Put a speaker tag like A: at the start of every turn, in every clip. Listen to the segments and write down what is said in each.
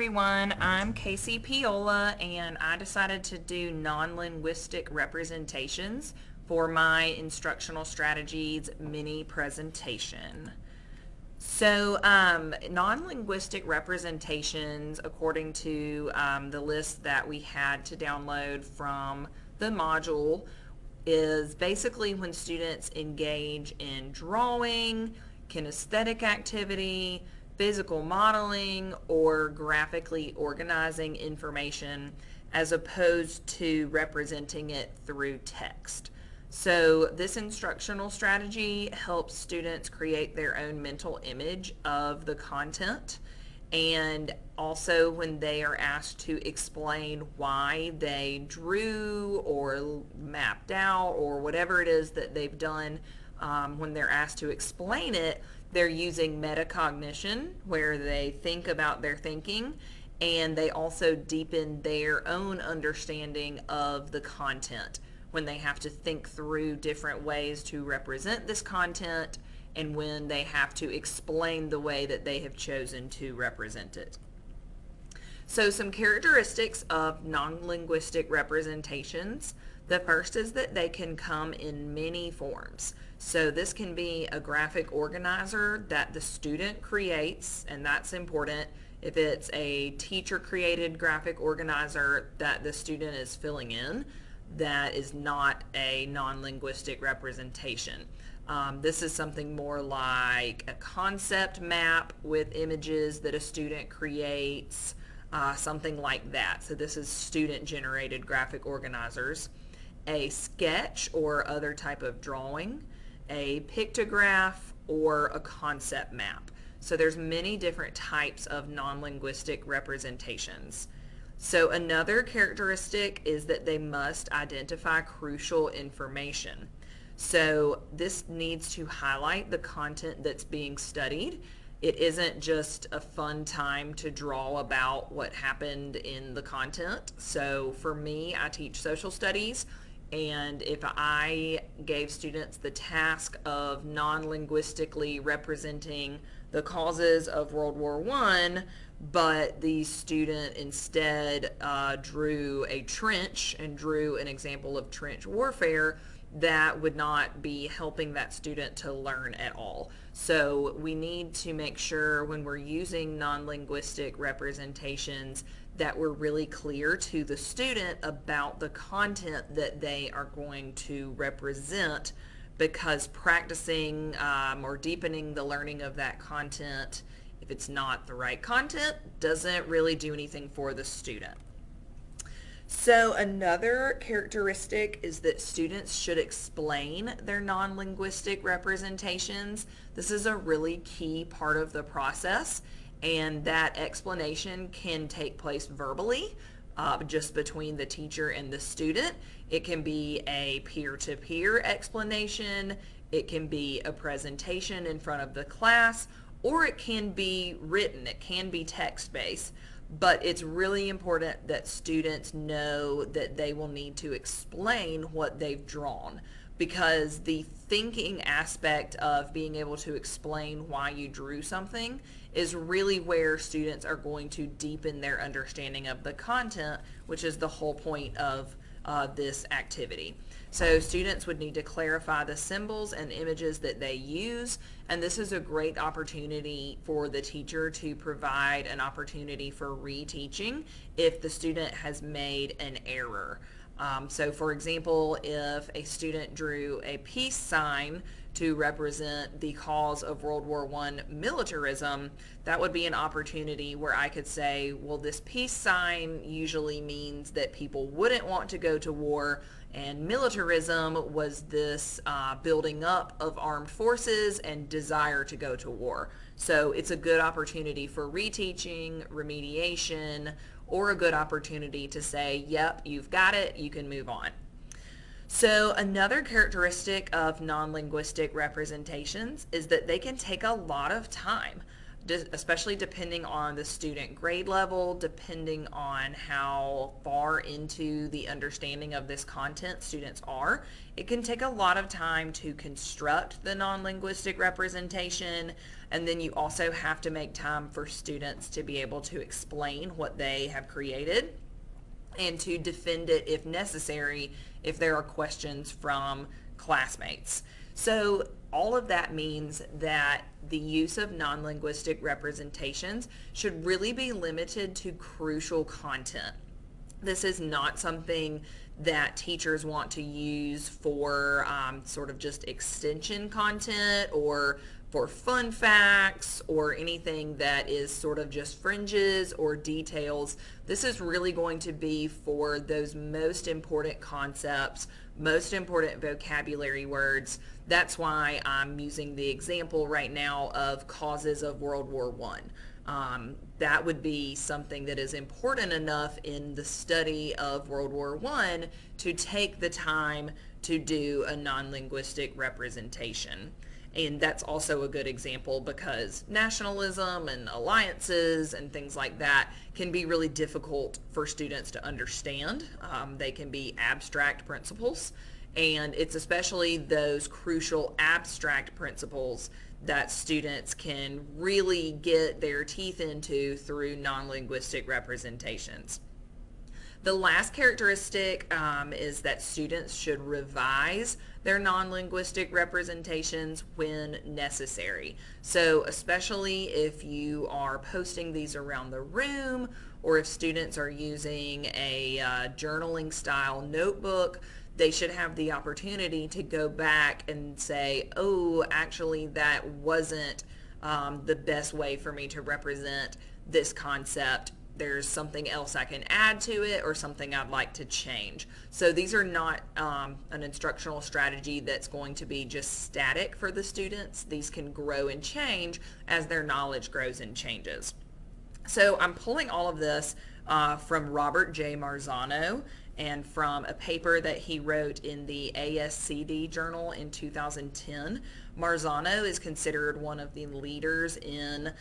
A: Everyone, I'm Casey Piola and I decided to do non-linguistic representations for my Instructional Strategies mini presentation. So non-linguistic representations, according to the list that we had to download from the module, is basically when students engage in drawing, kinesthetic activity, physical modeling, or graphically organizing information as opposed to representing it through text. So this instructional strategy helps students create their own mental image of the content, and also when they are asked to explain why they drew or mapped out or whatever it is that they've done, when they're asked to explain it, they're using metacognition, where they think about their thinking, and they also deepen their own understanding of the content when they have to think through different ways to represent this content and when they have to explain the way that they have chosen to represent it. So some characteristics of non-linguistic representations. The first is that they can come in many forms. So this can be a graphic organizer that the student creates, and that's important. If it's a teacher-created graphic organizer that the student is filling in, that is not a non-linguistic representation. This is something more like a concept map with images that a student creates, something like that. So this is student-generated graphic organizers. A sketch or other type of drawing, a pictograph, or a concept map. So there's many different types of non-linguistic representations. So another characteristic is that they must identify crucial information. So this needs to highlight the content that's being studied. It isn't just a fun time to draw about what happened in the content. So for me, I teach social studies, and if I gave students the task of non-linguistically representing the causes of World War I, but the student instead drew a trench and drew an example of trench warfare, that would not be helping that student to learn at all. So we need to make sure when we're using non-linguistic representations that we're really clear to the student about the content that they are going to represent, because practicing or deepening the learning of that content, if it's not the right content, doesn't really do anything for the student. So another characteristic is that students should explain their non-linguistic representations. This is a really key part of the process, and that explanation can take place verbally, just between the teacher and the student. It can be a peer-to-peer explanation, it can be a presentation in front of the class, or it can be written, it can be text-based. But it's really important that students know that they will need to explain what they've drawn, because the thinking aspect of being able to explain why you drew something is really where students are going to deepen their understanding of the content, which is the whole point of this activity. So students would need to clarify the symbols and images that they use, and this is a great opportunity for the teacher to provide an opportunity for reteaching if the student has made an error. So for example, if a student drew a peace sign to represent the cause of World War I militarism, that would be an opportunity where I could say, well, this peace sign usually means that people wouldn't want to go to war, and militarism was this building up of armed forces and desire to go to war. So it's a good opportunity for reteaching, remediation, or a good opportunity to say, yep, you've got it, you can move on. So another characteristic of non-linguistic representations is that they can take a lot of time. especially depending on the student grade level, depending on how far into the understanding of this content students are. It can take a lot of time to construct the non-linguistic representation, and then you also have to make time for students to be able to explain what they have created and to defend it if necessary if there are questions from classmates. So all of that means that the use of non-linguistic representations should really be limited to crucial content. This is not something that teachers want to use for sort of just extension content or for fun facts or anything that is sort of just fringes or details. This is really going to be for those most important concepts, most important vocabulary words. That's why I'm using the example right now of causes of World War I. That would be something that is important enough in the study of World War I to take the time to do a non-linguistic representation. And that's also a good example because nationalism and alliances and things like that can be really difficult for students to understand. They can be abstract principles, and it's especially those crucial abstract principles that students can really get their teeth into through non-linguistic representations. The last characteristic is that students should revise their non-linguistic representations when necessary. So especially if you are posting these around the room or if students are using a journaling style notebook, they should have the opportunity to go back and say, oh, actually that wasn't the best way for me to represent this concept. There's something else I can add to it or something I'd like to change. So these are not an instructional strategy that's going to be just static for the students. These can grow and change as their knowledge grows and changes. So I'm pulling all of this from Robert J. Marzano and from a paper that he wrote in the ASCD journal in 2010. Marzano is considered one of the leaders in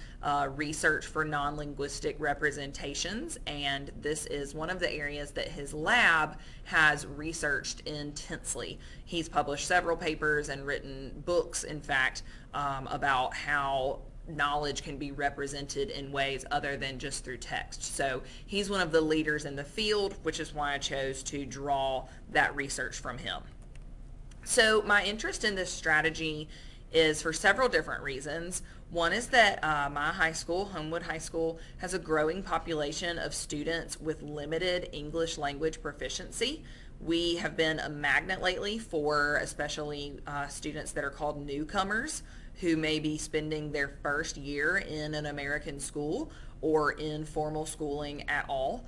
A: research for non-linguistic representations, and this is one of the areas that his lab has researched intensely. He's published several papers and written books, in fact, about how knowledge can be represented in ways other than just through text. So he's one of the leaders in the field, which is why I chose to draw that research from him. So my interest in this strategy is for several different reasons. One is that my high school, Homewood High School, has a growing population of students with limited English language proficiency. We have been a magnet lately for especially students that are called newcomers who may be spending their first year in an American school or in formal schooling at all.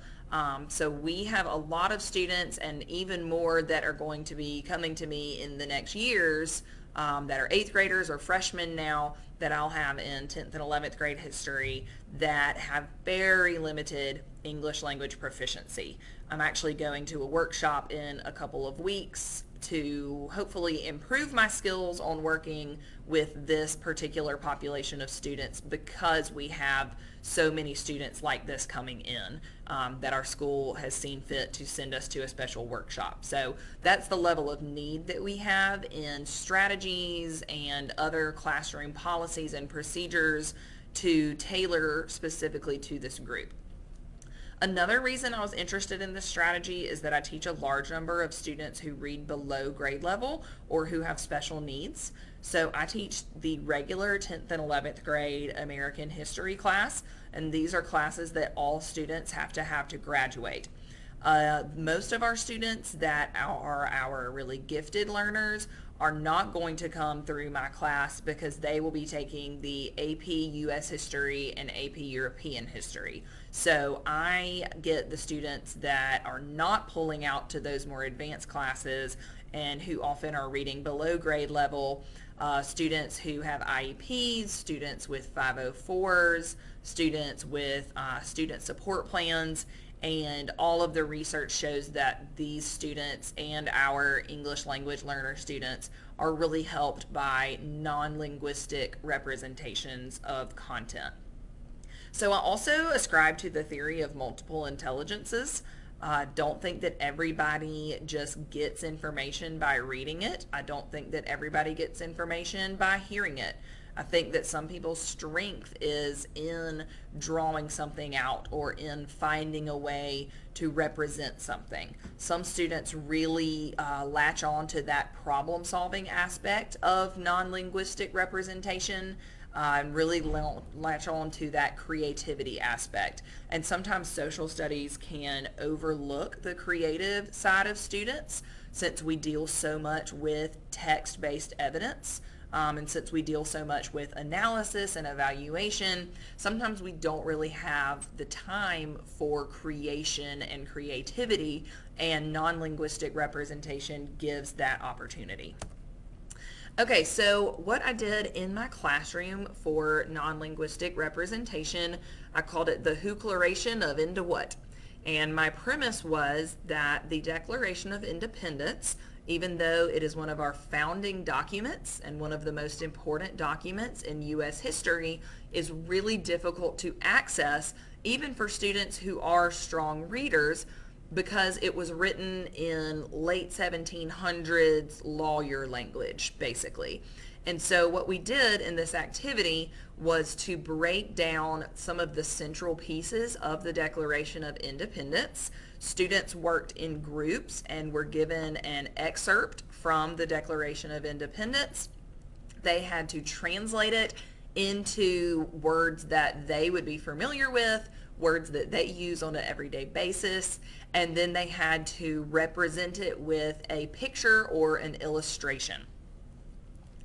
A: So we have a lot of students and even more that are going to be coming to me in the next years that are 8th graders or freshmen now that I'll have in 10th and 11th grade history that have very limited English language proficiency. I'm actually going to a workshop in a couple of weeks to hopefully improve my skills on working with this particular population of students because we have so many students like this coming in that our school has seen fit to send us to a special workshop. So that's the level of need that we have in strategies and other classroom policies and procedures to tailor specifically to this group. Another reason I was interested in this strategy is that I teach a large number of students who read below grade level or who have special needs. So I teach the regular 10th and 11th grade American history class, and these are classes that all students have to graduate. Most of our students that are our really gifted learners are not going to come through my class because they will be taking the AP US History and AP European History. So I get the students that are not pulling out to those more advanced classes and who often are reading below grade level, students who have IEPs, students with 504s, students with student support plans, and all of the research shows that these students and our English language learner students are really helped by non-linguistic representations of content. So I also ascribe to the theory of multiple intelligences. Don't think that everybody just gets information by reading it. I don't think that everybody gets information by hearing it. I think that some people's strength is in drawing something out or in finding a way to represent something. Some students really latch on to that problem-solving aspect of non-linguistic representation, and really latch on to that creativity aspect. And sometimes social studies can overlook the creative side of students since we deal so much with text-based evidence. And since we deal so much with analysis and evaluation, sometimes we don't really have the time for creation and creativity, and non-linguistic representation gives that opportunity. Okay, so what I did in my classroom for non-linguistic representation, I called it the Whoclaration of Into What. And my premise was that the Declaration of Independence, even though it is one of our founding documents and one of the most important documents in U.S. history, is really difficult to access even for students who are strong readers, because it was written in late 1700s lawyer language, basically. And so what we did in this activity was to break down some of the central pieces of the Declaration of Independence. Students worked in groups and were given an excerpt from the Declaration of Independence. They had to translate it into words that they would be familiar with, words that they use on an everyday basis, and then they had to represent it with a picture or an illustration.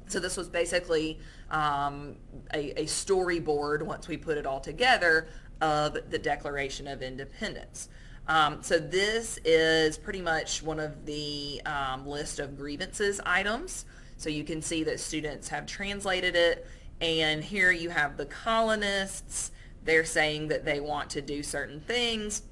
A: So this was basically a storyboard, once we put it all together, of the Declaration of Independence. So this is pretty much one of the list of grievances items. So you can see that students have translated it, and here you have the colonists. They're saying that they want to do certain things,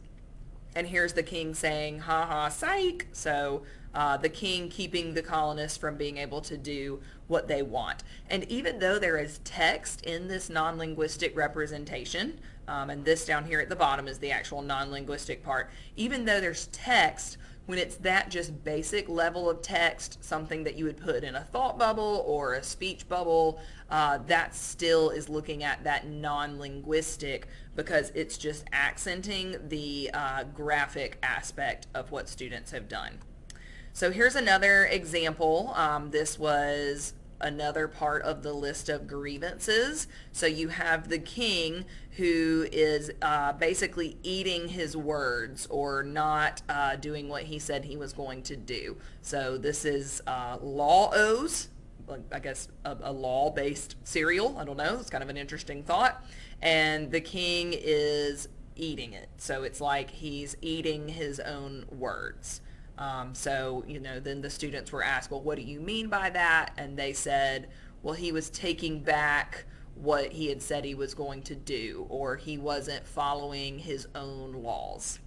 A: and here's the king saying, ha ha, psych. So the king keeping the colonists from being able to do what they want. And even though there is text in this non-linguistic representation, and this down here at the bottom is the actual non-linguistic part, even though there's text, when it's that just basic level of text, something that you would put in a thought bubble or a speech bubble, that still is looking at that non-linguistic, because it's just accenting the graphic aspect of what students have done. So here's another example. This was another part of the list of grievances. So you have the king who is basically eating his words, or not doing what he said he was going to do. So this is law-O's, I guess a law-based cereal. I don't know. It's kind of an interesting thought. And the king is eating it. So it's like he's eating his own words. So, then the students were asked, well, what do you mean by that? And they said, well, he was taking back what he had said he was going to do, or he wasn't following his own laws.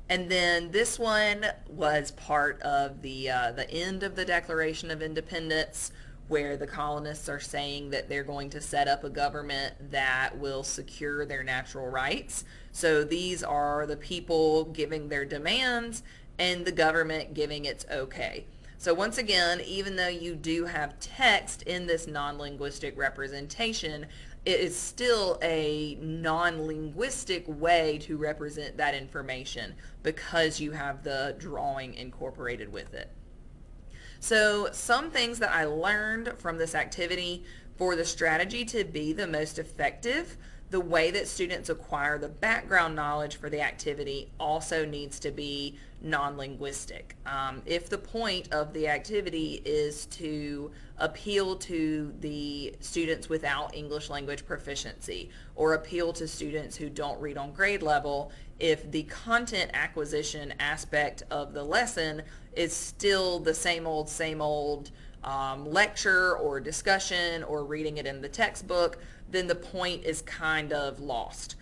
A: And then this one was part of the end of the Declaration of Independence, where the colonists are saying that they're going to set up a government that will secure their natural rights. So these are the people giving their demands and the government giving its okay. So once again, even though you do have text in this non-linguistic representation, it is still a non-linguistic way to represent that information, because you have the drawing incorporated with it. So some things that I learned from this activity: for the strategy to be the most effective, the way that students acquire the background knowledge for the activity also needs to be non-linguistic. If the point of the activity is to appeal to the students without English language proficiency, or appeal to students who don't read on grade level, if the content acquisition aspect of the lesson is still the same old lecture or discussion or reading it in the textbook, then the point is kind of lost.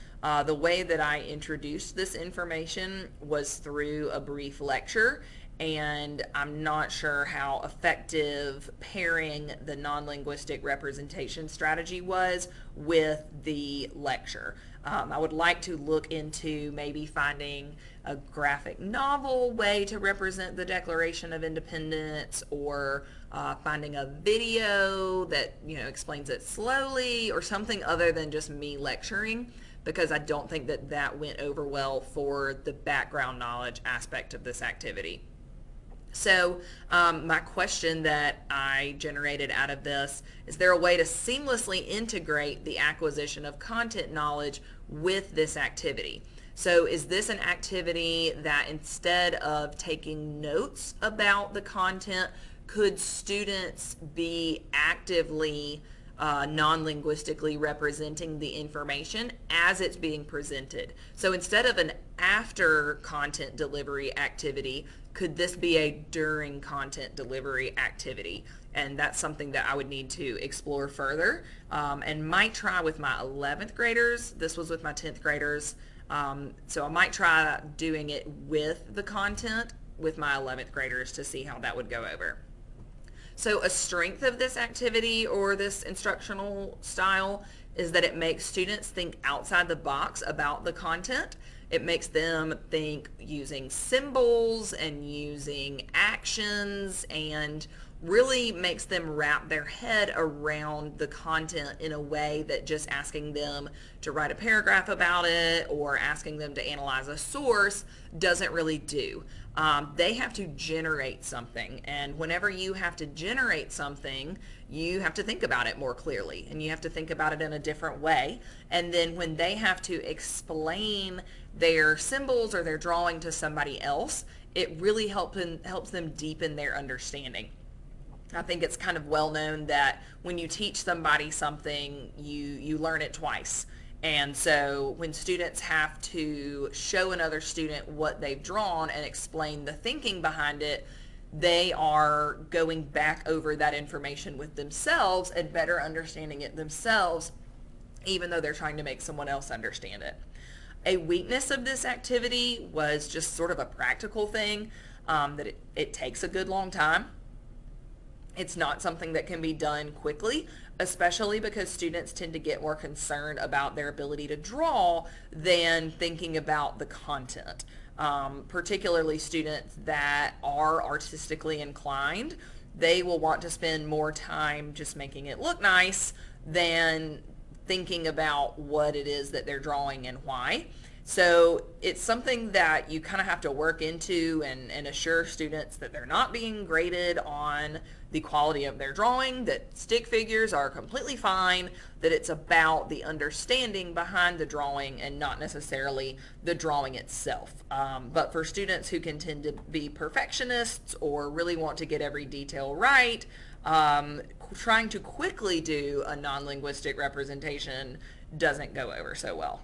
A: The way that I introduced this information was through a brief lecture, and I'm not sure how effective pairing the non-linguistic representation strategy was with the lecture. I would like to look into maybe finding a graphic novel way to represent the Declaration of Independence, or finding a video that explains it slowly, or something other than just me lecturing, because I don't think that that went over well for the background knowledge aspect of this activity. So my question that I generated out of this: is there a way to seamlessly integrate the acquisition of content knowledge with this activity? So is this an activity that, instead of taking notes about the content, could students be actively non-linguistically representing the information as it's being presented? So instead of an after content delivery activity, could this be a during content delivery activity? And that's something that I would need to explore further, and might try with my 11th graders. This was with my 10th graders. So I might try doing it with the content with my 11th graders to see how that would go over. So a strength of this activity, or this instructional style, is that it makes students think outside the box about the content. It makes them think using symbols and using actions, and really makes them wrap their head around the content in a way that just asking them to write a paragraph about it or asking them to analyze a source doesn't really do. They have to generate something, and whenever you have to generate something, you have to think about it more clearly, and you have to think about it in a different way. And then when they have to explain their symbols or their drawing to somebody else, it really helps them deepen their understanding. I think it's kind of well known that when you teach somebody something, you learn it twice. And so when students have to show another student what they've drawn and explain the thinking behind it, they are going back over that information with themselves and better understanding it themselves, even though they're trying to make someone else understand it. A weakness of this activity was just sort of a practical thing, that it takes a good long time. It's not something that can be done quickly, especially because students tend to get more concerned about their ability to draw than thinking about the content. Particularly students that are artistically inclined, they will want to spend more time just making it look nice than thinking about what it is that they're drawing and why. So it's something that you kind of have to work into and assure students that they're not being graded on the quality of their drawing, that stick figures are completely fine, that it's about the understanding behind the drawing and not necessarily the drawing itself. But for students who can tend to be perfectionists or really want to get every detail right, trying to quickly do a non-linguistic representation doesn't go over so well.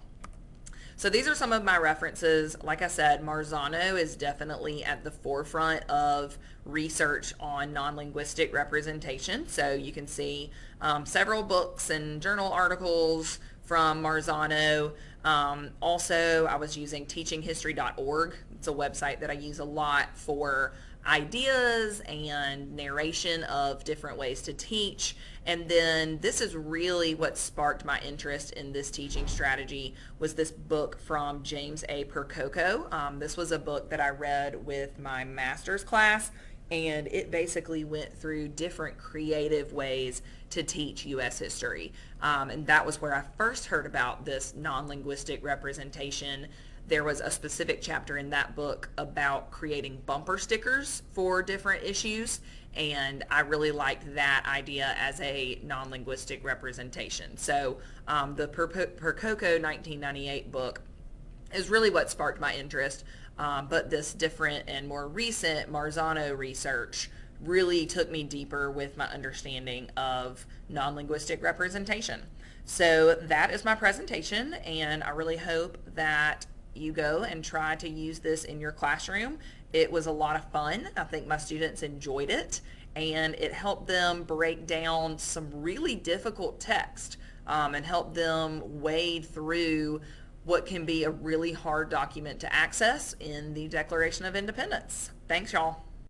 A: So these are some of my references. Like I said, Marzano is definitely at the forefront of research on non-linguistic representation. So you can see several books and journal articles from Marzano. Also, I was using teachinghistory.org. It's a website that I use a lot for ideas and narration of different ways to teach. And then this is really what sparked my interest in this teaching strategy, was this book from James A. Percoco. This was a book that I read with my master's class, and it basically went through different creative ways to teach U.S. history. And that was where I first heard about this non-linguistic representation. There was a specific chapter in that book about creating bumper stickers for different issues, and I really liked that idea as a non-linguistic representation. So the Percoco 1998 book is really what sparked my interest, but this different and more recent Marzano research really took me deeper with my understanding of non-linguistic representation. So that is my presentation, and I really hope that you go and try to use this in your classroom. It was a lot of fun. I think my students enjoyed it, and it helped them break down some really difficult text and help them wade through what can be a really hard document to access in the Declaration of Independence. Thanks, y'all.